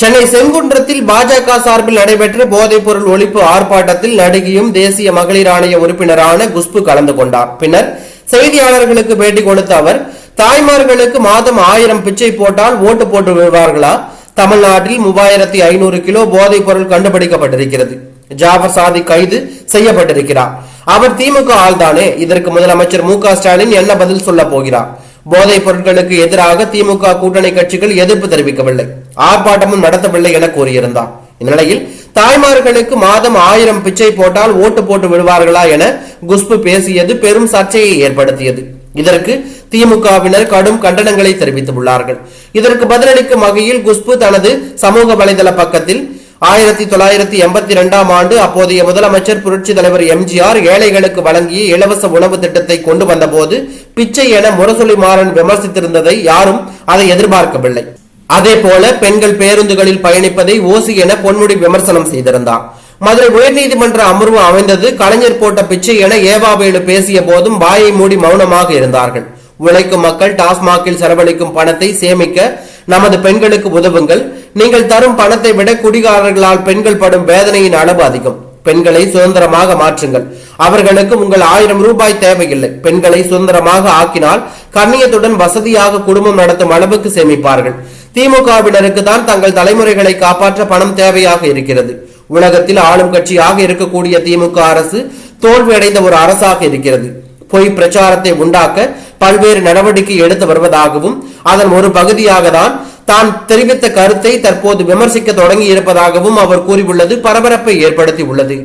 சென்னை செங்குன்றத்தில் பாஜக சார்பில் நடைபெற்ற போதைப் பொருள் ஒழிப்பு ஆர்ப்பாட்டத்தில் நடிகையும் தேசிய மகளிர் ஆணைய உறுப்பினரான குஷ்பு கலந்து கொண்டார். பின்னர் செய்தியாளர்களுக்கு பேட்டி கொடுத்த அவர், தாய்மார்களுக்கு மாதம் 1000 பிச்சை போட்டால் ஓட்டு போட்டு விடுவார்களா? தமிழ்நாட்டில் 3500 கிலோ போதைப் பொருள் கண்டுபிடிக்கப்பட்டிருக்கிறது. ஜாபர் சாதிக் கைது செய்யப்பட்டிருக்கிறார். அவர் திமுக ஆள்தானே. இதற்கு முதலமைச்சர் மு.க. ஸ்டாலின் என்ன பதில் சொல்ல போகிறார்? போதைப் பொருட்களுக்கு எதிராக திமுக கூட்டணி கட்சிகள் எதிர்ப்பு தெரிவிக்கவில்லை, ஆர்ப்பாட்டமும் நடத்தவில்லை என கூறியிருந்தார். இந்நிலையில் தாய்மார்களுக்கு மாதம் 1000 பிச்சை போட்டால் ஓட்டு போட்டு விடுவார்களா என குஷ்பு பேசியது பெரும் சர்ச்சையை ஏற்படுத்தியது. இதற்கு திமுகவினர் கடும் கண்டனங்களை தெரிவித்துள்ளார்கள். இதற்கு பதிலளிக்கும் வகையில் குஷ்பு தனது சமூக வலைதள பக்கத்தில் 1982ஆம் ஆண்டு அப்போதைய முதலமைச்சர் புரட்சி தலைவர் எம்ஜிஆர் ஏழைகளுக்கு வழங்கிய இலவச உணவு திட்டத்தை கொண்டு வந்த போது பிச்சை என முரசொலி மாறன் விமர்சித்திருந்ததை யாரும் அதை எதிர்பார்க்கவில்லை. அதே போல பெண்கள் பேருந்துகளில் பயணிப்பதை ஓசி என பொன்முடி விமர்சனம் செய்திருந்தார். மதுரை உயர்நீதிமன்ற அமர்வு அமைந்தது கலைஞர் போட்ட பிச்சை என ஏவாவேலு பேசிய போதும் வாயை மூடி மௌனமாக இருந்தார்கள். உழைக்கும் மக்கள் டாஸ்மாகில் செலவழிக்கும் பணத்தை சேமிக்க நமது பெண்களுக்கு உதவுங்கள். நீங்கள் தரும் பணத்தை விட குடிகாரர்களால் பெண்கள் படும் வேதனையின் அளவு அதிகம். பெண்களை சுதந்திரமாக மாற்றுங்கள். அவர்களுக்கு உங்கள் 1000 ரூபாய் தேவையில்லை. பெண்களை சுதந்திரமாக ஆக்கினால் கண்ணியத்துடன் வசதியாக குடும்பம் நடத்தும் அளவுக்கு சேமிப்பார்கள். திமுகவினருக்கு தான் தங்கள் தலைமுறைகளை காப்பாற்ற பணம் தேவையாக இருக்கிறது. உலகத்தில் ஆளும் கட்சியாக இருக்கக்கூடிய திமுக அரசு தோல்வியடைந்த ஒரு அரசாக இருக்கிறது. பொய் பிரச்சாரத்தை உண்டாக்க பல்வேறு நடவடிக்கை எடுத்து வருவதாகவும் அதன் ஒரு பகுதியாக தான் தெரிவித்த கருத்தை தற்போது விமர்சிக்க தொடங்கி இருப்பதாகவும் அவர் கூறியுள்ளது பரபரப்பை ஏற்படுத்தி உள்ளது.